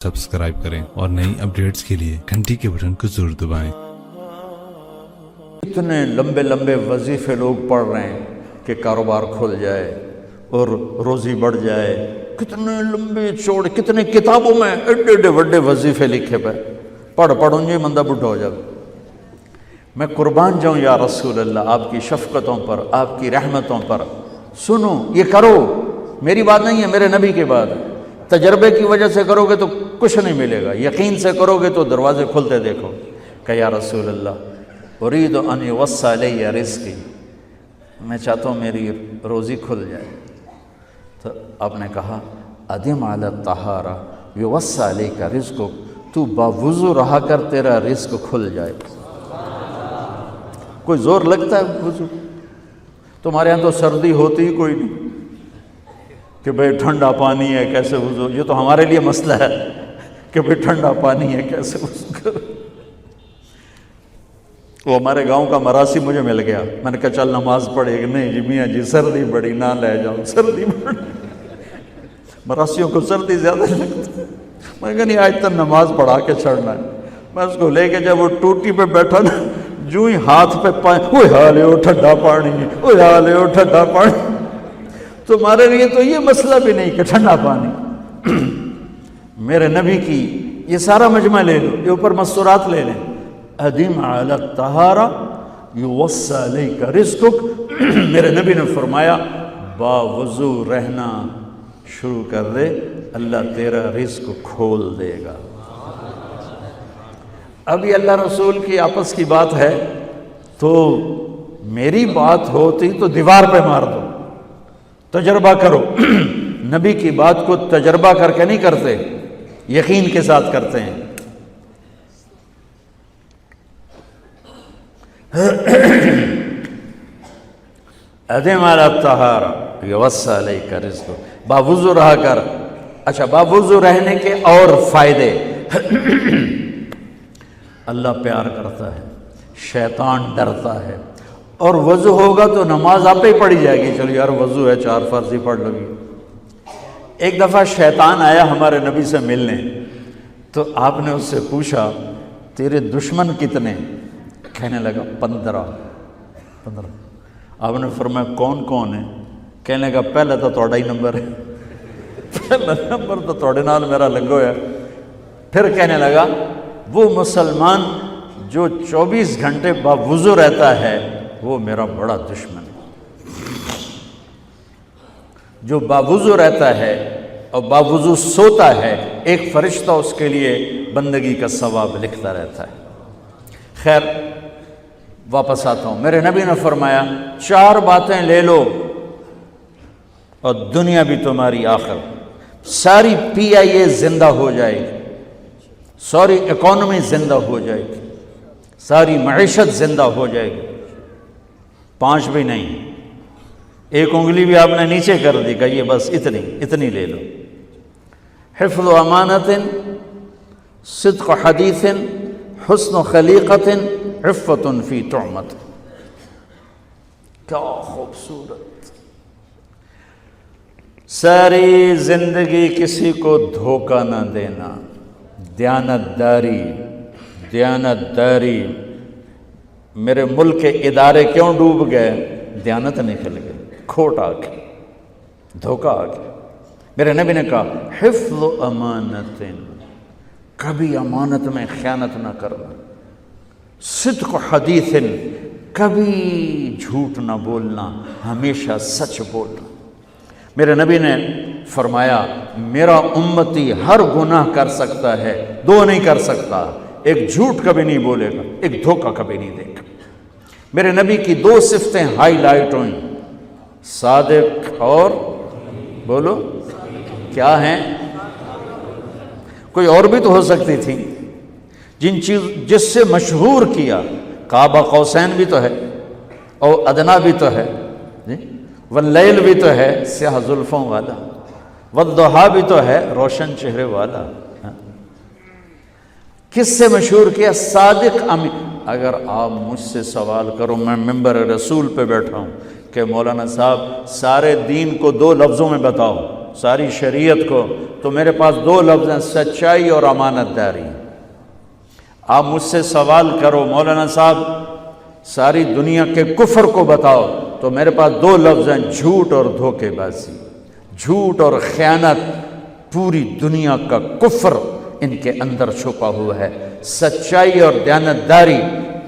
Subscribe کریں اور نئی اپڈیٹس کے لیے گھنٹی کے بٹن کو ضرور دبائیں۔ اتنے لمبے لمبے وظیفے لوگ پڑھ رہے ہیں کہ کاروبار کھل جائے اور روزی بڑھ جائے، کتنے لمبے چوڑے، کتنے کتابوں میں ایڈے ایڈے بڑے وظیفے لکھے پہ پڑھوں جی مندہ بڈھا ہو جائے۔ میں قربان جاؤں یا رسول اللہ آپ کی شفقتوں پر، آپ کی رحمتوں پر، سنو یہ کرو، میری بات نہیں ہے، میرے نبی کی بات ہے۔ تجربے کی وجہ سے کرو گے تو کچھ نہیں ملے گا، یقین سے کرو گے تو دروازے کھلتے دیکھو۔ کہ یا رسول اللہ ارید ان یوسع علی رزقی، میں چاہتا ہوں میری روزی کھل جائے۔ تو آپ نے کہا ادم علی الطہارہ یوسع علیک رزقک، تو باوضو رہا کر تیرا رزق کھل جائے۔ کوئی زور لگتا ہے وضو؟ تمہارے ہاں تو سردی ہوتی ہی کوئی نہیں کہ بھئی ٹھنڈا پانی ہے کیسے وضو، یہ تو ہمارے لیے مسئلہ ہے کہ بھئی ٹھنڈا پانی ہے کیسے وضو کرو۔ وہ ہمارے گاؤں کا مراسی مجھے مل گیا، میں نے کہا چل نماز پڑھے گی، نہیں جی میاں جی سردی بڑی نہ لے جاؤں، سردی بڑی، مراسیوں کو سردی زیادہ لگتی ہے۔ میں نے کہا نہیں آج تک نماز پڑھا کے چھڑنا ہے۔ میں اس کو لے کے جب وہ ٹوٹی پہ بیٹھا نا، جو ہی ہاتھ پہ پائیں، اوہ حالے ہو ٹھنڈا پانی، اوہ حالے ہو ٹھنڈا پانی۔ تمہارے لیے تو یہ مسئلہ بھی نہیں کہ ٹھنڈا پانی۔ میرے نبی کی یہ سارا مجمع لے لو، یہ اوپر مستورات لے لیں، ادم علی الطہارہ یوسع علیک رزقک، میرے نبی نے فرمایا باوضو رہنا شروع کر دے، اللہ تیرا رزق کھول دے گا۔ اب یہ اللہ رسول کی آپس کی بات ہے تو میری بات ہوتی تو دیوار پہ مار دو، تجربہ کرو۔ نبی کی بات کو تجربہ کر کے نہیں کرتے، یقین کے ساتھ کرتے ہیں۔ ادم علی الطہارہ یوسع علیک رزقک، باوضو رہا کر۔ اچھا باوضو رہنے کے اور فائدے، اللہ پیار کرتا ہے، شیطان ڈرتا ہے، اور وضو ہوگا تو نماز آپ ہی پڑھی جائے گی، چلو یار وضو ہے 4 فرض ہی پڑھ لو گی۔ ایک دفعہ شیطان آیا ہمارے نبی سے ملنے، تو آپ نے اس سے پوچھا تیرے دشمن کتنے؟ کہنے لگا 15۔ آپ نے فرمایا کون کون ہے؟ کہنے لگا پہلے تو تھوڑا ہی نمبر ہے، پہلا نمبر تو تھوڑے نال میرا لگو ہے۔ پھر کہنے لگا وہ مسلمان جو 24 گھنٹے باوضو رہتا ہے وہ میرا بڑا دشمن ہے۔ جو باوضو رہتا ہے اور باوضو سوتا ہے، ایک فرشتہ اس کے لیے بندگی کا ثواب لکھتا رہتا ہے۔ خیر واپس آتا ہوں، میرے نبی نے فرمایا 4 باتیں لے لو اور دنیا بھی تمہاری آخر، ساری PIA زندہ ہو جائے گی، ساری اکانومی زندہ ہو جائے گی، ساری معیشت زندہ ہو جائے گی۔ 5 بھی نہیں، ایک انگلی بھی آپ نے نیچے کر دی، کہ یہ بس اتنی لے لو۔ حفظ و امانت، صدق حدیث، حسن خلیقت، عفت فی طعمت۔ کیا خوبصورت! ساری زندگی کسی کو دھوکہ نہ دینا، دیانت داری۔ میرے ملک کے ادارے کیوں ڈوب گئے؟ دیانت نکل گئی، کھوٹ آ گئی، دھوکہ آ گیا۔ میرے نبی نے کہا حفظ امانت، کبھی امانت میں خیانت نہ کرنا، صدق حدیث، کبھی جھوٹ نہ بولنا، ہمیشہ سچ بولنا۔ میرے نبی نے فرمایا میرا امتی ہر گناہ کر سکتا ہے، 2 نہیں کر سکتا، ایک جھوٹ کبھی نہیں بولے گا، ایک دھوکہ کبھی نہیں دے گا۔ میرے نبی کی 2 صفتیں ہائی لائٹ ہوئیں، صادق اور بولو کیا ہیں؟ کوئی اور بھی تو ہو سکتی تھی، جس سے مشہور کیا، کعبہ قوسین بھی تو ہے، اور ادنا بھی تو ہے، واللیل بھی تو ہے سیاہ زلفوں والا، والضحیٰ بھی تو ہے روشن چہرے والا۔ کس سے مشہور کیا؟ صادق امین۔ اگر آپ مجھ سے سوال کرو، میں ممبر رسول پہ بیٹھا ہوں کہ مولانا صاحب سارے دین کو 2 لفظوں میں بتاؤ، ساری شریعت کو، تو میرے پاس دو لفظ ہیں، سچائی اور امانت داری۔ آپ مجھ سے سوال کرو مولانا صاحب ساری دنیا کے کفر کو بتاؤ، تو میرے پاس دو لفظ ہیں، جھوٹ اور دھوکے بازی۔ جھوٹ اور خیانت، پوری دنیا کا کفر ان کے اندر چھپا ہوا ہے۔ سچائی اور دیانتداری،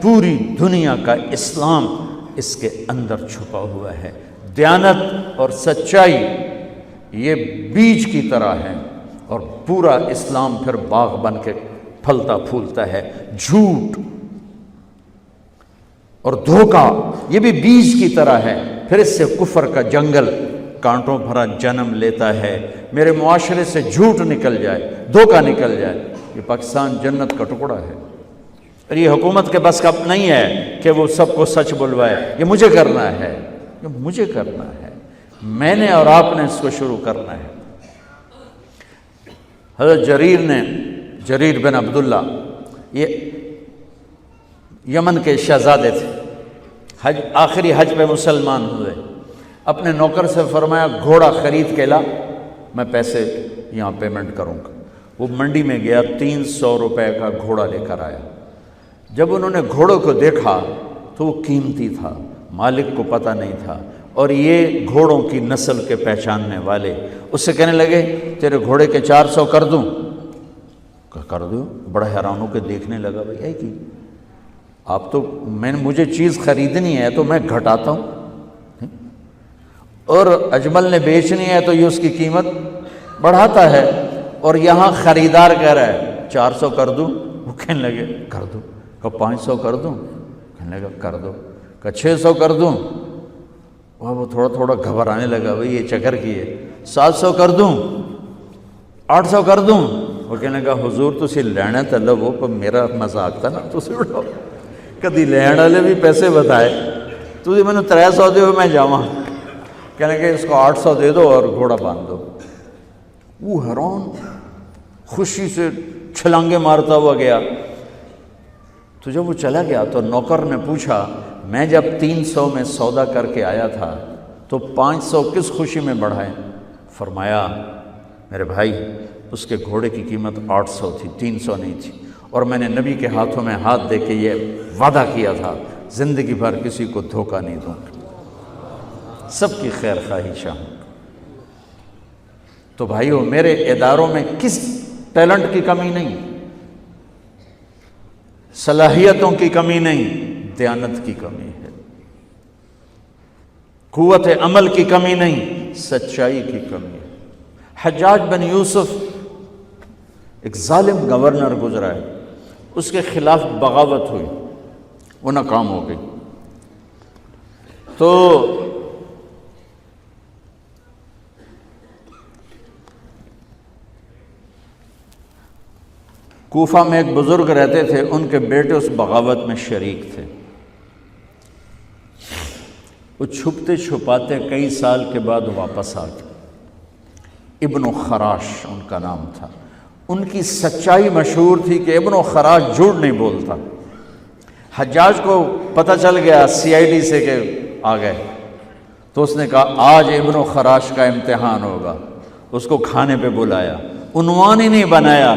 پوری دنیا کا اسلام اس کے اندر چھپا ہوا ہے۔ دیانت اور سچائی یہ بیج کی طرح ہے، اور پورا اسلام پھر باغ بن کے پھلتا پھولتا ہے۔ جھوٹ اور دھوکہ یہ بھی بیج کی طرح ہے، پھر اس سے کفر کا جنگل کانٹوں بھرا جنم لیتا ہے۔ میرے معاشرے سے جھوٹ نکل جائے، دھوکہ نکل جائے، یہ پاکستان جنت کا ٹکڑا ہے۔ اور یہ حکومت کے بس کا نہیں ہے کہ وہ سب کو سچ بلوائے، یہ مجھے کرنا ہے، یہ مجھے کرنا ہے، میں نے اور آپ نے اس کو شروع کرنا ہے۔ حضرت جریر بن عبداللہ یہ یمن کے شہزادے تھے، آخری حج پہ مسلمان ہوئے۔ اپنے نوکر سے فرمایا گھوڑا خرید کے لا، میں پیسے یہاں پیمنٹ کروں گا۔ وہ منڈی میں گیا، 300 روپے کا گھوڑا لے کر آیا۔ جب انہوں نے گھوڑوں کو دیکھا تو وہ قیمتی تھا، مالک کو پتہ نہیں تھا، اور یہ گھوڑوں کی نسل کے پہچاننے والے اس سے کہنے لگے تیرے گھوڑے کے 400 کر دوں؟ کر دو۔ بڑا حیران ہو کے دیکھنے لگا، بھائی ہے کہ آپ تو مجھے چیز خریدنی ہے تو میں گھٹاتا ہوں، اور اجمل نے بیچنی ہے تو یہ اس کی قیمت بڑھاتا ہے، اور یہاں خریدار کہہ رہا ہے 400 کر دوں؟ وہ کہنے لگے کر دو۔ کہ 500 کر دوں؟ کہنے لگا کر دو۔ کہ 600 کر دوں؟ وہ تھوڑا تھوڑا گھبرانے لگا، بھائی یہ چکر کی ہے۔ 700 کر دوں؟ 800 کر دوں؟ وہ کہنے لگا حضور تسی لینا تو لو، پر میرا مذاق تھا نا، تسی اڑاؤ، کدی لین والے بھی پیسے بتائے، تسی میں نے 300 دے میں جاواں۔ کہنے کہ اس کو 800 دے دو اور گھوڑا باندھ دو۔ وہ حیران، خوشی سے چھلانگے مارتا ہوا گیا۔ تو جب وہ چلا گیا تو نوکر نے پوچھا میں جب 300 میں سودا کر کے آیا تھا تو 500 کس خوشی میں بڑھائے؟ فرمایا میرے بھائی اس کے گھوڑے کی قیمت 800 تھی، 300 نہیں تھی، اور میں نے نبی کے ہاتھوں میں ہاتھ دے کے یہ وعدہ کیا تھا زندگی بھر کسی کو دھوکہ نہیں دوں گا، سب کی خیر خواہی چاہوں گا۔ تو بھائیو میرے اداروں میں کس ٹیلنٹ کی کمی نہیں، صلاحیتوں کی کمی نہیں، دیانت کی کمی ہے، قوت عمل کی کمی نہیں، سچائی کی کمی ہے۔ حجاج بن یوسف ایک ظالم گورنر گزرا ہے، اس کے خلاف بغاوت ہوئی، وہ ناکام ہو گئی۔ تو کوفہ میں ایک بزرگ رہتے تھے، ان کے بیٹے اس بغاوت میں شریک تھے۔ وہ چھپتے چھپاتے کئی سال کے بعد واپس آ گئے۔ ابن خراش ان کا نام تھا۔ ان کی سچائی مشہور تھی کہ ابن خراش جھوٹ نہیں بولتا۔ حجاج کو پتہ چل گیا CID سے کہ آ گئے، تو اس نے کہا آج ابن خراش کا امتحان ہوگا۔ اس کو کھانے پہ بلایا، عنوان ہی نہیں بنایا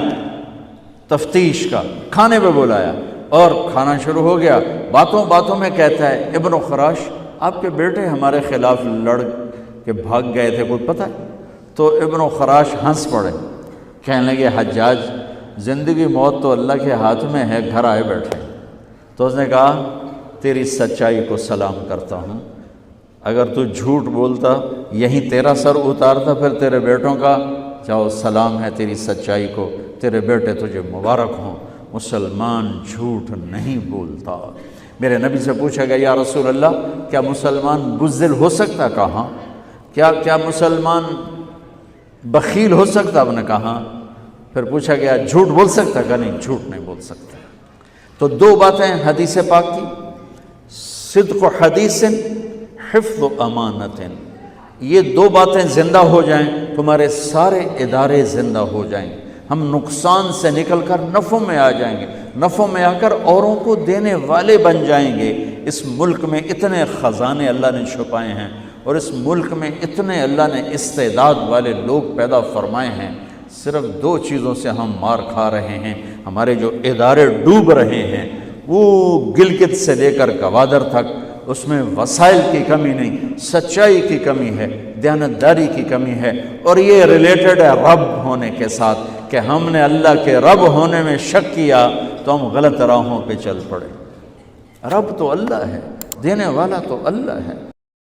تفتیش کا، کھانے پہ بلایا اور کھانا شروع ہو گیا۔ باتوں باتوں میں کہتا ہے ابن خراش آپ کے بیٹے ہمارے خلاف لڑ کے بھاگ گئے تھے، کوئی پتہ ہے؟ تو ابن خراش ہنس پڑے، کہنے لگے حجاج زندگی موت تو اللہ کے ہاتھ میں ہے، گھر آئے بیٹھے۔ تو اس نے کہا تیری سچائی کو سلام کرتا ہوں، اگر تو جھوٹ بولتا یہیں تیرا سر اتارتا پھر تیرے بیٹوں کا، چاہو سلام ہے تیری سچائی کو، تیرے بیٹے تجھے مبارک ہوں، مسلمان جھوٹ نہیں بولتا۔ میرے نبی سے پوچھا گیا یا رسول اللہ کیا مسلمان بزدل ہو سکتا؟ کہا کیا مسلمان بخیل ہو سکتا؟ آپ نے کہا۔ پھر پوچھا گیا جھوٹ بول سکتا؟ کہا نہیں، جھوٹ نہیں بول سکتا۔ تو دو باتیں حدیث پاک کی، صدق و حدیث، حفظ و امانت، یہ دو باتیں زندہ ہو جائیں تمہارے سارے ادارے زندہ ہو جائیں، ہم نقصان سے نکل کر نفع میں آ جائیں گے، نفع میں آ کر اوروں کو دینے والے بن جائیں گے۔ اس ملک میں اتنے خزانے اللہ نے چھپائے ہیں، اور اس ملک میں اتنے اللہ نے استعداد والے لوگ پیدا فرمائے ہیں، صرف 2 چیزوں سے ہم مار کھا رہے ہیں، ہمارے جو ادارے ڈوب رہے ہیں، وہ گلگت سے لے کر گوادر تک، اس میں وسائل کی کمی نہیں، سچائی کی کمی ہے، دیانتداری کی کمی ہے، اور یہ ریلیٹڈ ہے رب ہونے کے ساتھ کہ ہم نے اللہ کے رب ہونے میں شک کیا تو ہم غلط راہوں پہ چل پڑے۔ رب تو اللہ ہے، دینے والا تو اللہ ہے۔